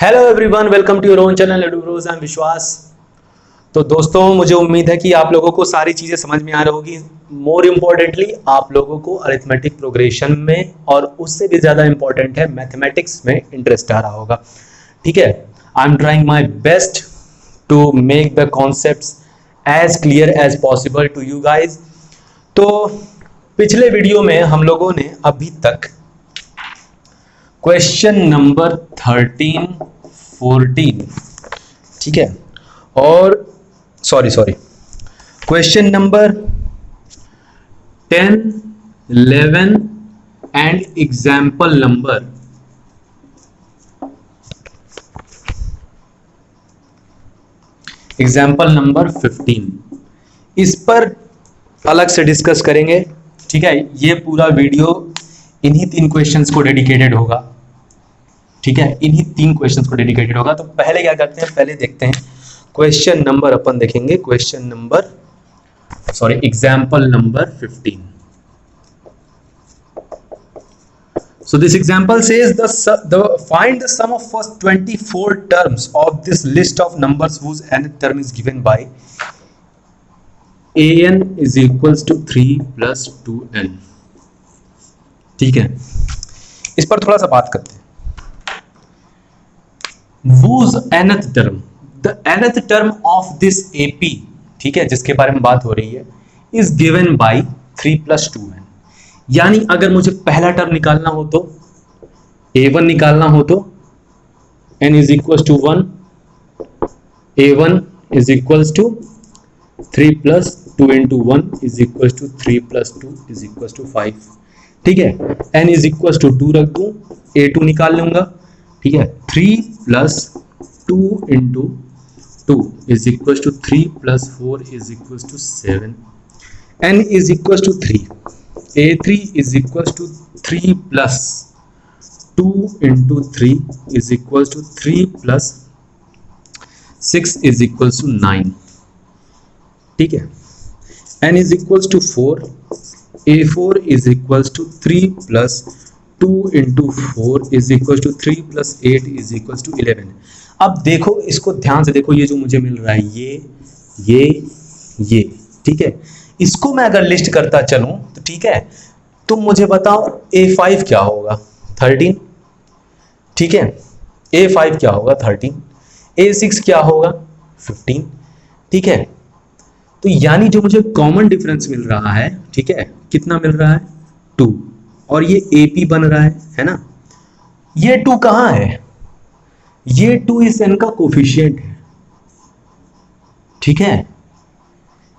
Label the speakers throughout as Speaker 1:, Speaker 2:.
Speaker 1: Hello everyone, welcome to your own channel Edu Bros and Vishwas. तो दोस्तों, मुझे उम्मीद है कि आप लोगों को सारी चीज़ें समझ में आ रही होगी। मोर इम्पोर्टेंटली आप लोगों को अरिथमेटिक प्रोग्रेशन में और उससे भी ज़्यादा इम्पोर्टेंट है मैथमेटिक्स में इंटरेस्ट आ रहा होगा। ठीक है, I am trying my best to make the concepts as clear as possible to you guys. तो पिछले वीडियो में हम लोगों ने अभी तक क्वेश्चन नंबर 13, 14, ठीक है, और sorry question number 10, 11 and example number 15 इस पर अलग से डिस्कस करेंगे। ठीक है, ये पूरा वीडियो इन्हीं 3 क्वेश्चंस को डेडिकेटेड होगा। ठीक है, इन्हीं 3 क्वेश्चंस को डेडिकेटेड होगा। तो पहले क्या करते हैं, पहले देखते हैं क्वेश्चन नंबर, अपन देखेंगे question number example number 15। So this example says find the sum of first 24 terms of this list of numbers whose nth term is given by an is equals to 3 plus 2n। ठीक है, इस पर थोड़ा सा बात करते हैं। whose nth term, the nth term of this AP, ठीक है, जिसके बारे में बात हो रही है, is given by 3 plus 2n। यानी अगर मुझे पहला टर्म निकालना हो तो a1 निकालना हो तो n is equals to 1, a1 is equals to 3 plus 2 into 1 is equals to 3 plus 2 is equals to 5। ठीक है, n is equals to 2 रख दूं, a2 निकाल लूंगा। ठीक है, 3 plus 2 into 2 is equals to 3 plus 4 is equals to 7। n is equals to 3, a3 is equals to 3 plus 2 into 3 is equals to 3 plus 6 is equals to 9। ठीक है, n is equals to 4, a4 is equals to 3 plus 2 into 4 is equals to 3 plus 8 is equals to 11। अब देखो, इसको ध्यान से देखो, ये जो मुझे मिल रहा है ये ठीक है, इसको मैं अगर लिस्ट करता चलूं तो ठीक है, तुम मुझे बताओ a5 क्या होगा, 13। ठीक है, a5 क्या होगा, 13, a6 क्या होगा, 15। ठीक है, तो यानी जो मुझे कॉमन डिफरेंस मिल रहा है, ठीक है, कितना मिल रहा है, 2, और ये AP बन रहा है ना। ये 2 कहां है, ये 2 इस n का कोफिशिएंट है। ठीक है,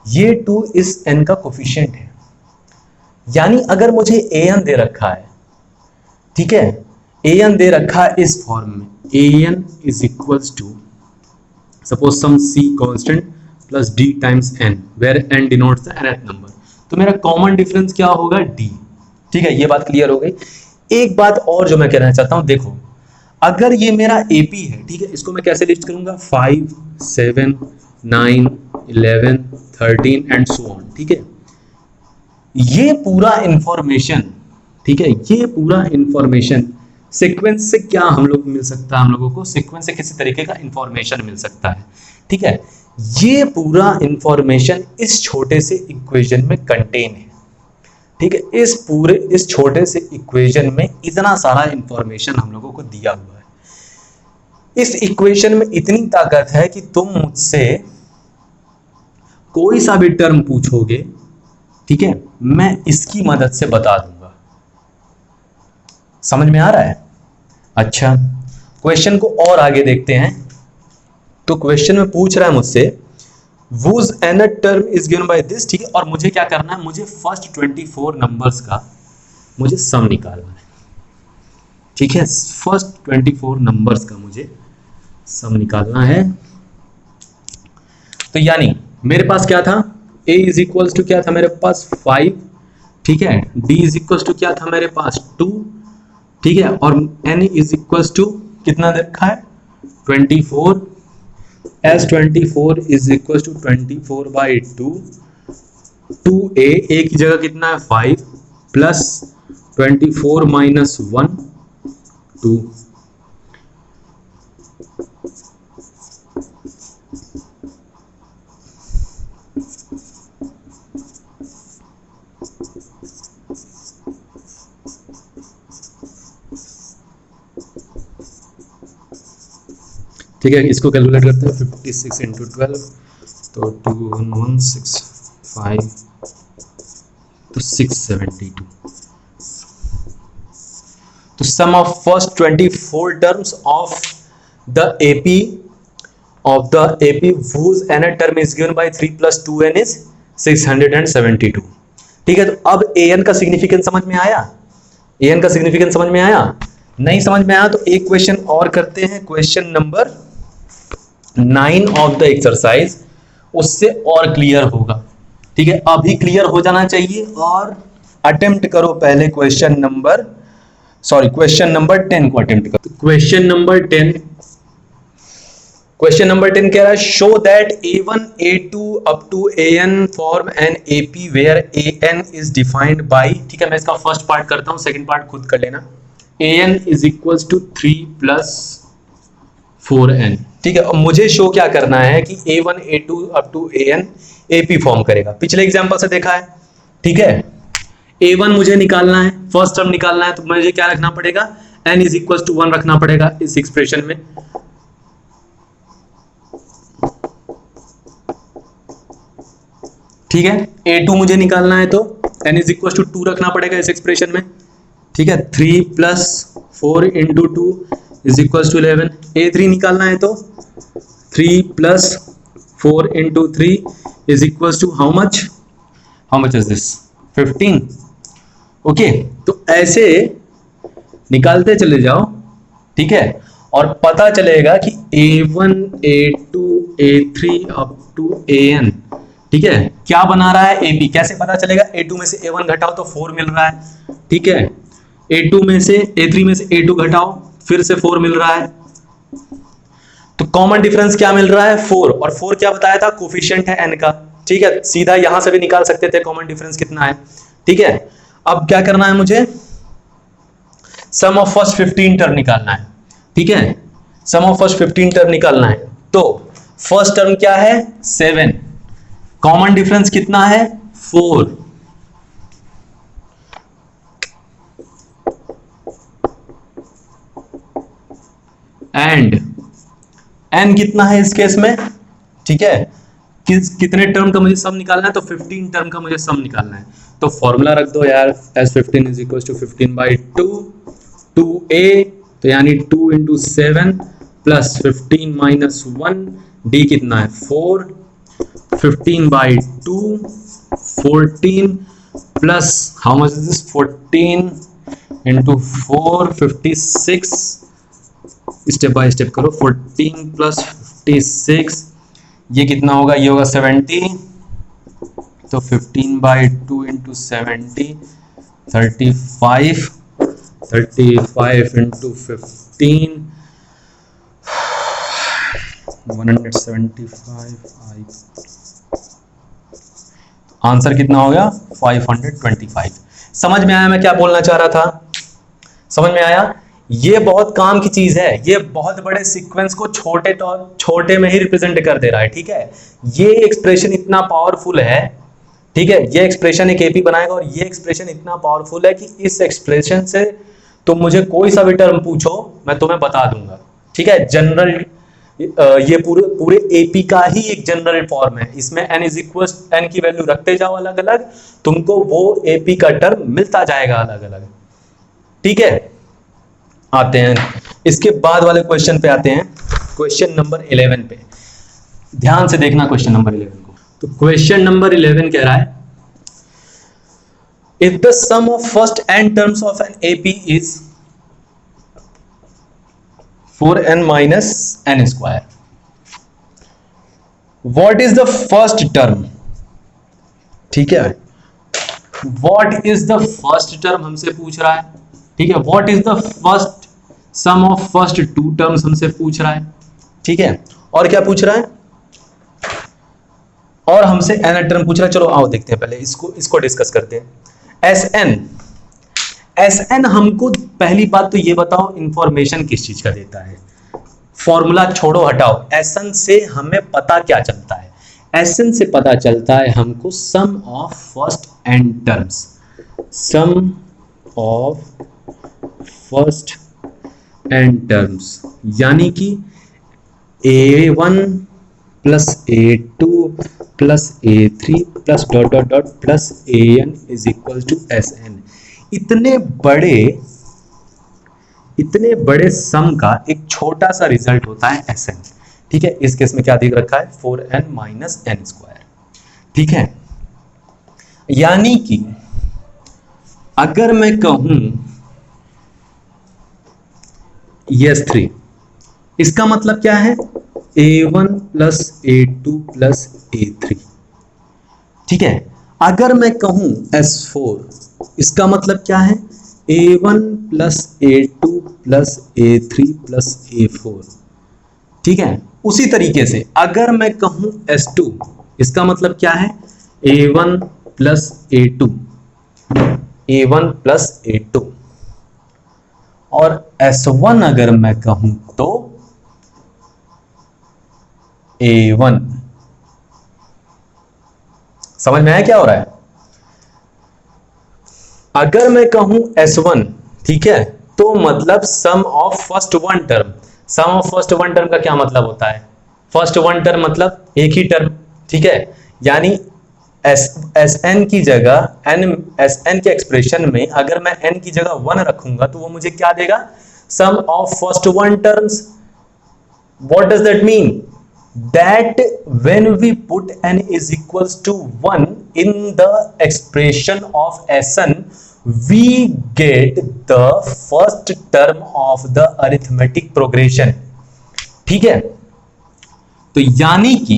Speaker 1: ये 2 इस n का कोफिशिएंट है। यानी अगर मुझे an दे रखा है, ठीक है, an दे रखा है इस फॉर्म में, an is equals to suppose some c constant plus d times n, where n denotes the nth number, तो मेरा कॉमन डिफरेंस क्या होगा, d। ठीक है, ये बात क्लियर हो गई। एक बात और जो मैं कहना चाहता हूं, देखो, अगर ये मेरा AP है, ठीक है, इसको मैं कैसे लिस्ट करूंगा, 5, 7, 9, 11, 13 एंड सो ऑन। ठीक है, ये पूरा इंफॉर्मेशन, ठीक है, ये पूरा इंफॉर्मेशन सीक्वेंस से क्या हम लोग मिल सकता है, हम लोगों को सीक्वेंस से किसी तरीके का इंफॉर्मेशन मिल सकता है। ठीक है, ये पूरा इंफॉर्मेशन इस छोटे से इक्वेशन में कंटेन है। ठीक है, इस छोटे से इक्वेशन में इतना सारा इंफॉर्मेशन हम लोगों को दिया हुआ है। इस इक्वेशन में इतनी ताकत है कि तुम मुझसे कोई सा भी टर्म पूछोगे, ठीक है, मैं इसकी मदद से बता दूंगा। समझ में आ रहा है? अच्छा, क्वेश्चन को और आगे देखते हैं। तो क्वेश्चन में पूछ रहा है मुझसे whose nth term is given by this। ठीक है, और मुझे क्या करना है, मुझे फर्स्ट 24 नंबर्स का मुझे सम निकालना है। ठीक है, फर्स्ट 24 नंबर्स का मुझे सम निकालना है। तो यानी मेरे पास क्या था, a इज इक्वल्स टू क्या था मेरे पास, 5। ठीक है, d इज इक्वल्स टू क्या था मेरे पास, 2। ठीक है, और n इज इक्वल्स टू कितना रखा है, 24। as 24 is equals to 24 by 2, 2a, a की जगह कितना है 5 प्लस 24 माइनस 1, 2। ठीक है, इसको कैलकुलेट करते हैं 56 इंटू 12 तो 2165 तो 672। तो sum of first 24 terms of the AP whose nth term is given by 3 plus 2n is 672। ठीक है, तो अब an का सिग्निफिकेंस समझ में आया? an का सिग्निफिकेंस समझ में आया? नहीं समझ में आया तो एक क्वेश्चन और करते हैं, question number 9 of the exercise, उससे और क्लियर होगा। ठीक है, अभी क्लियर हो जाना चाहिए और अटेम्प्ट करो पहले क्वेश्चन नंबर 10 को अटेम्प्ट करो। क्वेश्चन नंबर 10 कह रहा है show that A1 A2 up to AN form an AP where AN is defined by. ठीक है, मैं इसका फर्स्ट पार्ट करता हूं, सेकंड पार्ट खुद कर लेना। AN is equals to 3 plus 4n। ठीक है, और मुझे शो क्या करना है कि A1 A2 up to AN AP form करेगा। पिछले एग्जांपल से देखा है। ठीक है, A1 मुझे निकालना है, फर्स्ट टर्म निकालना है, तो मुझे क्या रखना पड़ेगा? n इज इक्वल टू 1 रखना पड़ेगा इस एक्सप्रेशन में। ठीक है, A2 मुझे निकालना है तो n इज इक्वल टू 2 रखना पड़ेगा इस एक्सप्रेशन में। ठीक है, 3 plus 4 into 2 is equal to 11। A3 निकालना है तो 3 plus 4 into 3 is equal to how much is this? 15। Okay, तो ऐसे निकालते चले जाओ। ठीक है, और पता चलेगा कि A1 A2 A3 up to AN, ठीक है, क्या बना रहा है? AP। कैसे पता चलेगा? A2 में से A1 घटाओ तो 4 मिल रहा है। ठीक है, A3 में से A2 घटाओ फिर से 4 मिल रहा है, तो कॉमन डिफरेंस क्या मिल रहा है? 4। और 4 क्या बताया था? कोफिशिएंट है n का। ठीक है, सीधा यहां से भी निकाल सकते थे कॉमन डिफरेंस कितना है। ठीक है, अब क्या करना है मुझे? सम ऑफ फर्स्ट 15 टर्म निकालना है। ठीक है, सम ऑफ फर्स्ट 15 टर्म निकालना है। तो फर्स्ट टर्म क्या है? 7। कॉमन डिफरेंस कितना है? 4। एंड n कितना है इस केस में? ठीक है, कितने टर्म का मुझे सम निकालना है? तो 15 टर्म का मुझे सम निकालना है। तो फॉर्मूला रख दो यार, as 15 is equals to 15/2 2a, तो यानी 2 into 7 प्लस 15 minus 1, d कितना है? 4। 15/2 14 plus how much is this? 14 into 4 56। Step by step करो। 14 प्लस 56 ये कितना होगा? ये होगा 70। तो 15/2 इंटू 70 35 इंटू 15 175। आंसर कितना हो गया? 525। समझ में आया मैं क्या बोलना चाह रहा था? समझ में आया? ये बहुत काम की चीज है, ये बहुत बड़े सीक्वेंस को छोटे में ही रिप्रेजेंट कर दे रहा है। ठीक है, ये एक्सप्रेशन इतना पावरफुल है। ठीक है, ये एक्सप्रेशन एक एपी बनाएगा और ये एक्सप्रेशन इतना पावरफुल है कि इस एक्सप्रेशन से तुम मुझे कोई सा भी टर्म पूछो मैं तुम्हें बता दूंगा। ठीक है, जनरल ये पूरे एपी का ही एक जनरल फॉर्म है। इसमें n की वैल्यू रखते जाओ अलग अलग, तुमको वो एपी का टर्म मिलता जाएगा अलग अलग। ठीक है, आते हैं इसके बाद वाले क्वेश्चन पे आते हैं, क्वेश्चन नंबर 11 पे। ध्यान से देखना क्वेश्चन नंबर 11 को। तो क्वेश्चन नंबर 11 कह रहा है if the sum of first n terms of an AP is 4n minus n square, what is the first term? ठीक है, what is the first term हमसे पूछ रहा है। ठीक है, what is the first sum of first 2 terms हमसे पूछ रहा है। ठीक है, और क्या पूछ रहा है? और हमसे n टर्म पूछ रहा है। चलो आओ देखते हैं, पहले इसको डिस्कस करते हैं। Sn हमको पहली बात तो ये बताओ इंफॉर्मेशन किस चीज का देता है? फॉर्मूला छोड़ो हटाओ, एसएन से हमें पता क्या चलता है, एसएन से पता चलता है हमको sum of first N terms, sum of first N terms, यानी कि a1 plus a2 plus a3 plus dot dot dot plus an is equal to sn। इतने बड़े सम का एक छोटा सा रिजल्ट होता है sn। ठीक है, इस केस में क्या दिख रखा है 4n माइनस एन स्क्वायर। ठीक है, यानी कि अगर मैं कहूं S3, इसका मतलब क्या है a1 plus a2 plus a3। ठीक है, अगर मैं कहूं S4, इसका मतलब क्या है a1 plus a2 plus a3 plus a4। ठीक है, उसी तरीके से अगर मैं कहूं S2, इसका मतलब क्या है a1 plus a2, a1 plus a2, और S1 अगर मैं कहूं तो A1। समझ में आया क्या हो रहा है? अगर मैं कहूं S1, ठीक है, तो मतलब sum of first one term. Sum of first one term का क्या मतलब होता है? फर्स्ट वन टर्म मतलब एक ही टर्म। ठीक है, यानी Sn की जगह Sn के एक्सप्रेशन में अगर मैं n की जगह 1 रखूंगा तो वो मुझे क्या देगा? Sum of first one terms. What does that mean? That when we put n is equals to 1 in the expression of Sn, we get the first term of the arithmetic progression। ठीक है, तो यानी कि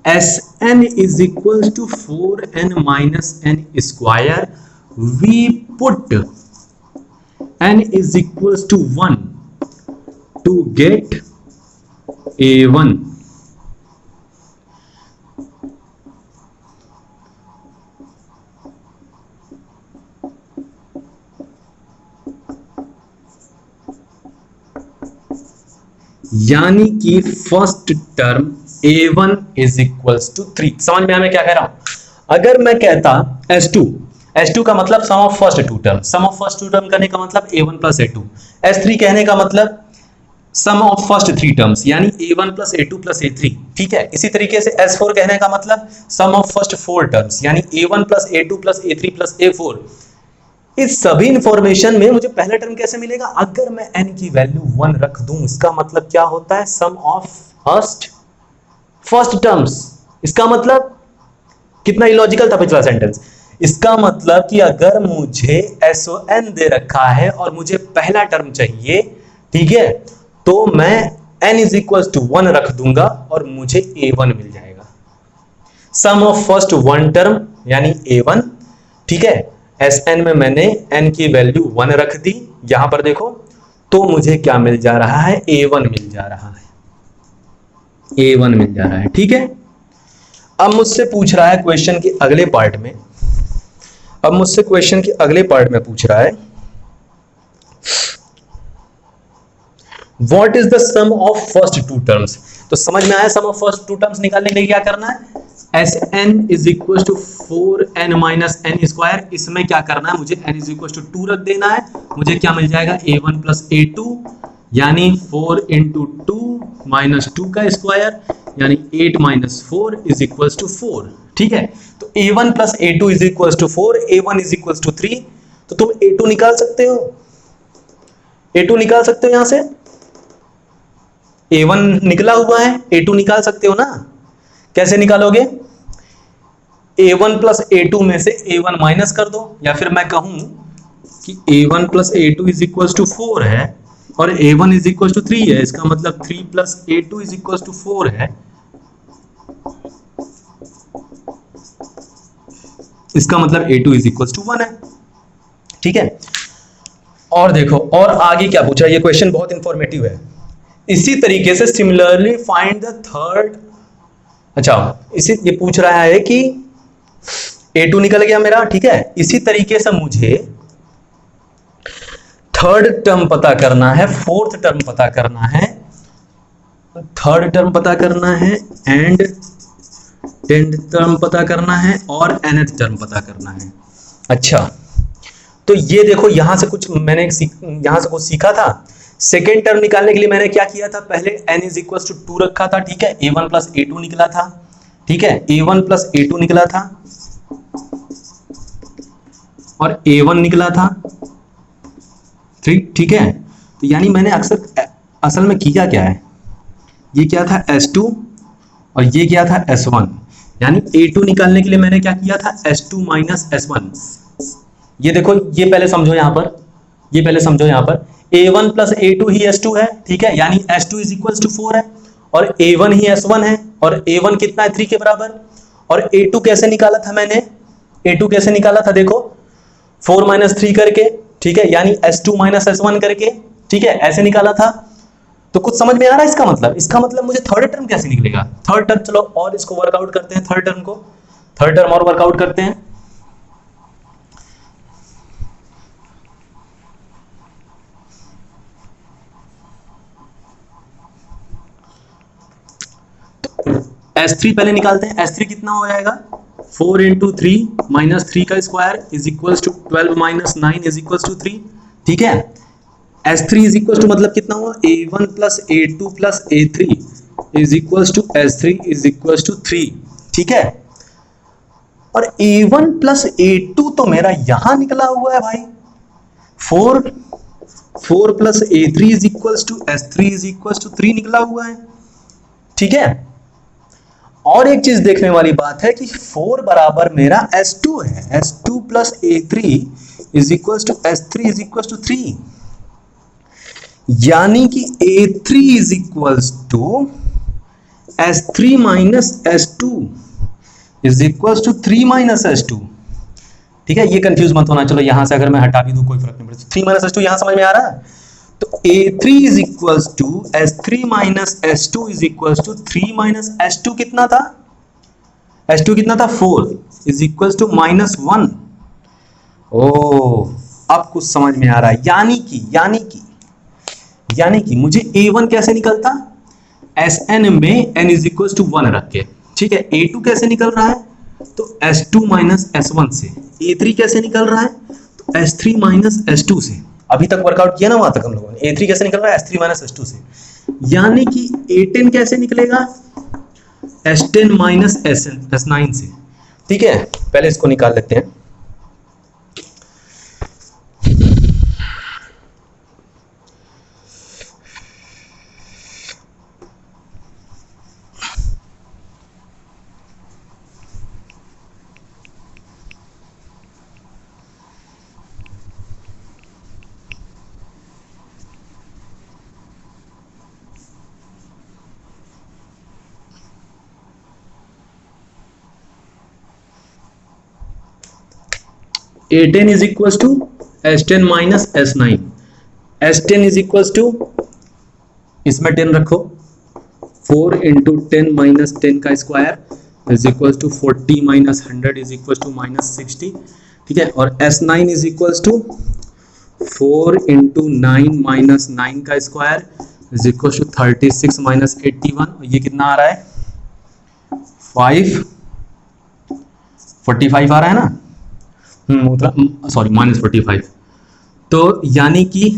Speaker 1: Sn is equals to 4n minus n square, we put n is equals to 1 to get A1। यानी कि first term A1 is equals to 3। समझ में आया मैं क्या कह रहा हूं? अगर मैं कहता S2 का मतलब sum of first two term, sum of first two term करने का मतलब A1 प्लस A2। S3 कहने का मतलब sum of first three terms, यानी A1 plus A2 plus A3। ठीक है, इसी तरीके से S4 कहने का मतलब sum of first four terms, यानी A1 plus A2 plus A3 plus A4। इस सभी इंफॉर्मेशन में मुझे पहला टर्म कैसे मिलेगा? अगर मैं n की वैल्यू 1 रख दूं, इसका मतलब क्या होता है? Sum of first terms. इसका मतलब कितना इलॉजिकल था पिछला सेंटेंस। इसका मतलब कि अगर मुझे SON दे रखा है और मुझे पहला टर्म चाहिए, ठीक है, तो मैं n इज इक्वल टू 1 रख दूंगा और मुझे A1 मिल जाएगा। सम ऑफ फर्स्ट वन टर्म यानी A1। ठीक है, Sn में मैंने n की वैल्यू 1 रख दी, यहां पर देखो, तो मुझे क्या मिल जा रहा है? A1 मिल जा रहा है, A1 मिल जा रहा है। ठीक है, अब मुझसे पूछ रहा है क्वेश्चन के अगले पार्ट में, पूछ रहा है what is the sum of first two terms. तो समझ में आया, sum of first two terms निकालने के लिए क्या करना है? Sn is equal to 4n minus n square. इसमें क्या करना है? मुझे n इज इक्वल टू 2 रख देना है। मुझे क्या मिल जाएगा? A1 प्लस A2, यानी 4 इंटू 2 माइनस 2 का स्क्वायर, यानी 8 माइनस 4 इज इक्वल टू 4। ठीक है, तो A1 plus A2 is equal to 4, A1 is equal to 3। तो तुम A2 निकाल सकते हो, A2 निकाल सकते हो, यहां से A1 निकला हुआ है, A2 निकाल सकते हो ना। कैसे निकालोगे? A1 प्लस A2 में से A1 माइनस कर दो, या फिर मैं कहूं कि A1 plus A2 is equal to 4 है और A1 इज इक्वल टू 3 है। इसका मतलब 3 plus A2 is equal to 4 है। इसका मतलब A2 इज इक्वल टू 1 है। ठीक है, और देखो और आगे क्या पूछा, ये क्वेश्चन बहुत इंफॉर्मेटिव है। इसी तरीके से सिमिलरली फाइंड द थर्ड। अच्छा, इसी ये पूछ रहा है कि A2 निकल गया मेरा, ठीक है। इसी तरीके से मुझे थर्ड टर्म पता करना है, फोर्थ टर्म पता करना है, थर्ड टर्म पता करना है एंड 10th टर्म पता करना है और nth टर्म पता करना है। अच्छा, तो ये देखो यहां से कुछ मैंने यहां से कुछ सीखा था। सेकेंड टर्म निकालने के लिए मैंने क्या किया था, पहले n इज इक्वल टू 2 रखा था, ठीक है, a1 प्लस a2 निकला था, ठीक है, a1 प्लस a2 निकला था और a1 निकला था 3, ठीक है। तो यानी मैंने असल में किया क्या है, ये क्या था S2 और ये क्या था S1, यानी A2 निकालने के लिए मैंने क्या किया था S2 माइनस S1। ये देखो, ये पहले समझो यहां पर, ये पहले समझो यहां पर A1 प्लस A2 ही S2 है, ठीक है, यानी S2 इज इक्वल टू 4 है और A1 ही S1 है और A1 कितना है 3 के बराबर। और A2 कैसे निकाला था मैंने, A2 कैसे निकाला था देखो 4 माइनस 3 करके, ठीक है, यानी S2 माइनस S1 करके, ठीक है, ऐसे निकाला था। तो कुछ समझ में आ रहा है इसका मतलब मुझे थर्ड टर्म कैसे निकलेगा, थर्ड टर्म, चलो और इसको वर्कआउट करते हैं, थर्ड टर्म को, थर्ड टर्म और वर्कआउट करते हैं। S3 पहले निकालते हैं, S3 कितना हो जाएगा 4 इंटू 3 माइनस 3 का square is equal to 12 minus 9 is equal to 3, ठीक है। S3 इज इक्वल टू मतलब कितना हुआ A1 plus A2 plus A3 is equal to S3 is equal to 3, ठीक है। और A1 प्लस A2 तो मेरा यहां निकला हुआ है भाई, 4 plus A3 is equal to S3 is equal to 3 निकला हुआ है, ठीक है। और एक चीज देखने वाली बात है कि 4 बराबर मेरा S2 है, S2 plus A3 is equal to S3 is equal to 3, यानी कि A3 is equal to S3 minus S2 is equal to 3 minus S2, ठीक है। ये कंफ्यूज मत होना, चलो यहां से अगर मैं हटा भी दूं कोई फर्क नहीं पड़ता, 3 माइनस S2 यहां समझ में आ रहा है। तो A3 is equal to S3 minus S2 is equal to 3 minus S2 कितना था, S2 कितना था 4 इज इक्वल टू माइनस 1। ओ, अब कुछ समझ में आ रहा है, यानी कि मुझे A1 कैसे निकलता, Sn में n इज इक्वल टू 1 रख के, ठीक है। A2 कैसे निकल रहा है, तो S2 माइनस S1 से। A3 कैसे निकल रहा है, तो S3 माइनस S2 से। अभी तक वर्कआउट किया ना वहां तक हम लोगों ने, A3 कैसे निकल रहा है S3 माइनस S2 से, यानी कि A10 कैसे निकलेगा S10 माइनस S9 से, ठीक है। पहले इसको निकाल लेते हैं। A10 is equals to S10 minus S9, S10 is equals to, इसमें 10 रखो, 4 इंटू 10 माइनस 10 का square is equals to 40 minus 100 is equals to minus 60, ठीक है। और S9 is equals to 4 into 9 minus 9 का square is equals to 36 minus 81, और ये कितना आ रहा है 45 आ रहा है ना, सॉरी माइनस 45। तो यानी कि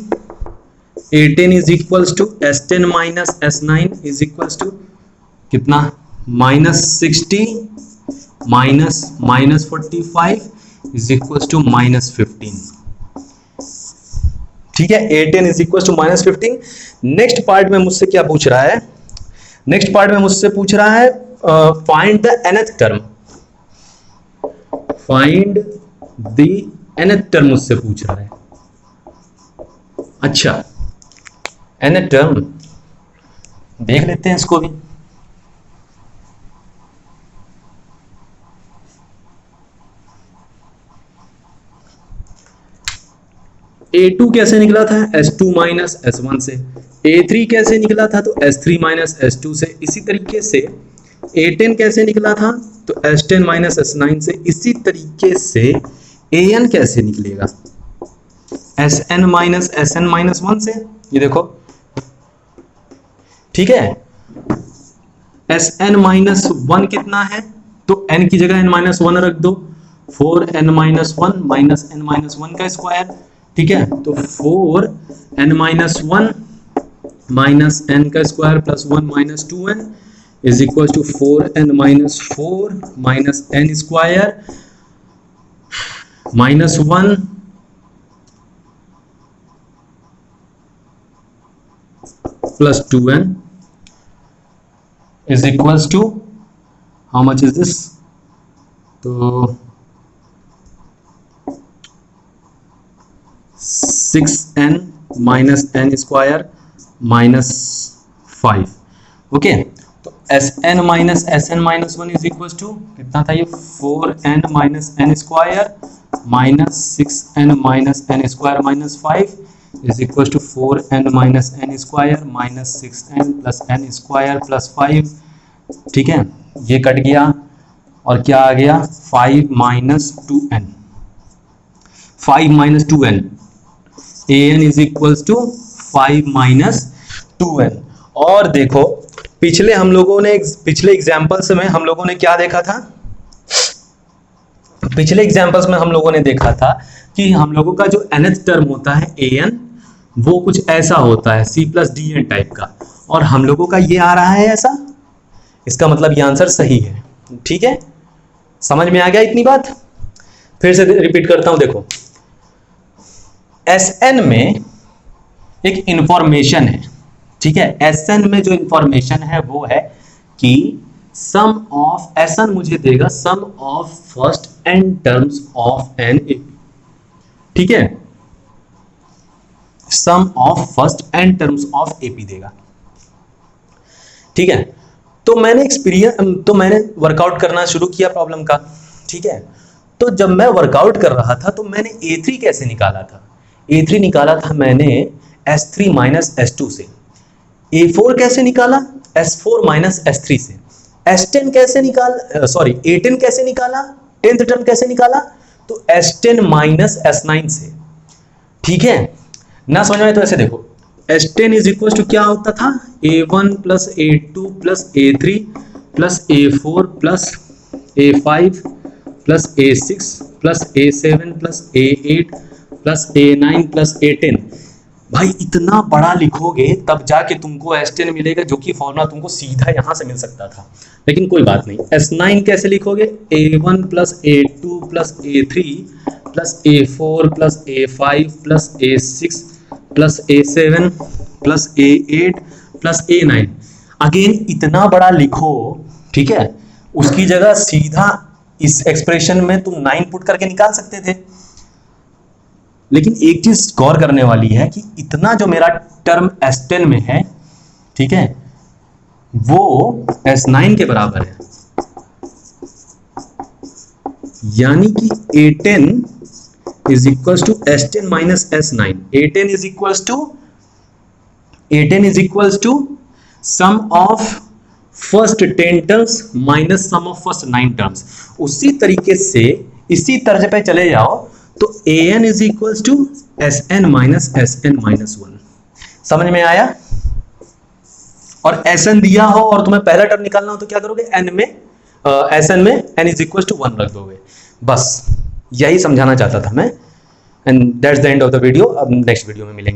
Speaker 1: A10 is equals to S10 minus S9 is equals to कितना minus 60 minus 45 is equals to minus 15, ठीक है। A10 is equals to minus 15। Next part में मुझसे क्या पूछ रहा है, नेक्स्ट पार्ट में मुझसे पूछ रहा है find the nth term, find the nth term मुझसे पूछ रहा है। अच्छा, nth टर्म देख लेते हैं इसको भी। A2 कैसे निकला था S2 माइनस S1 से, A3 कैसे निकला था तो S3 माइनस S2 से, इसी तरीके से A10 कैसे निकला था तो S10 माइनस S9 से, इसी तरीके से AN कैसे निकलेगा, एस एन माइनस वन से, ये देखो, ठीक है। एस एन माइनस वन कितना है, तो n की जगह n माइनस वन रख दो, 4n minus one minus n minus one का स्क्वायर, ठीक है। तो 4n minus one minus n का square plus 1 minus 2n is equal to 4n minus 4 minus n square minus 1 plus 2n is equals to how much is this, तो 6n minus n square minus 5, okay. तो Sn minus Sn minus one is equal to कितना था ये, 4n minus n square minus 6n minus n square minus 5 is equal to 4n minus n square minus 6n plus n square plus 5, ठीक है। ये cut गया और क्या आ गया, 5 minus 2n, 5 minus 2n, an is equal to 5 minus 2n। और देखो पिछले हम लोगों ने पिछले एग्जाम्पल्स में हम लोगों ने क्या देखा था, पिछले एग्जाम्पल्स में हम लोगों ने देखा था कि हम लोगों का जो nth टर्म होता है an, वो कुछ ऐसा होता है c plus d n type का, और हम लोगों का ये आ रहा है ऐसा, इसका मतलब ये आंसर सही है, ठीक है। समझ में आ गया इतनी बात, फिर से रिपीट करता हूं, देखो Sn में एक इंफॉर्मेशन है, ठीक है। Sn में जो इंफॉर्मेशन है वो है कि सम ऑफ Sn मुझे देगा sum of first n terms of an AP, ठीक है, sum of first n terms of AP देगा, ठीक है। तो मैंने वर्कआउट करना शुरू किया प्रॉब्लम का, ठीक है। तो जब मैं वर्कआउट कर रहा था तो मैंने A3 कैसे निकाला था, A3 निकाला था मैंने S3 माइनस S2 से, A4 कैसे निकाला, S4 माइनस S3 से, S10 कैसे निकाला, सॉरी A10 कैसे निकाला, 10th टर्म कैसे निकाला, तो S10 माइनस S9 से, ठीक है ना। समझ में तो ऐसे देखो, S10 इज इक्वल टू क्या होता था, A1 plus A2 plus A3 plus A4 plus A5 plus A6 plus A7 plus A8 plus A9 plus A10। भाई इतना बड़ा लिखोगे तब जाके तुमको S10 मिलेगा, जो कि फॉर्मूला तुमको सीधा यहां से मिल सकता था, लेकिन कोई बात नहीं। S9 कैसे लिखोगे, A1 plus A2 plus A3 plus A4 plus A5 plus A6 plus A7 plus A8 plus A9। Again इतना बड़ा लिखो, ठीक है, उसकी जगह सीधा इस एक्सप्रेशन में तुम 9 पुट करके निकाल सकते थे, लेकिन एक चीज गौर करने वाली है कि इतना जो मेरा टर्म S10 में है, ठीक है, वो S9 के बराबर है, यानी कि A10 is equal to S10 minus S9। A10 is equal to sum of first 10 terms minus sum of first 9 terms. उसी तरीके से इसी तर्ज पे चले जाओ तो an is equal to Sn minus Sn minus 1। समझ में आया। और Sn दिया हो और तुम्हें पहला टर्म निकालना हो तो क्या करोगे, n में Sn में n इज इक्वल टू 1 रख दोगे। बस यही समझाना चाहता था मैं, and that's the end of the video. अब नेक्स्ट वीडियो में मिलेंगे।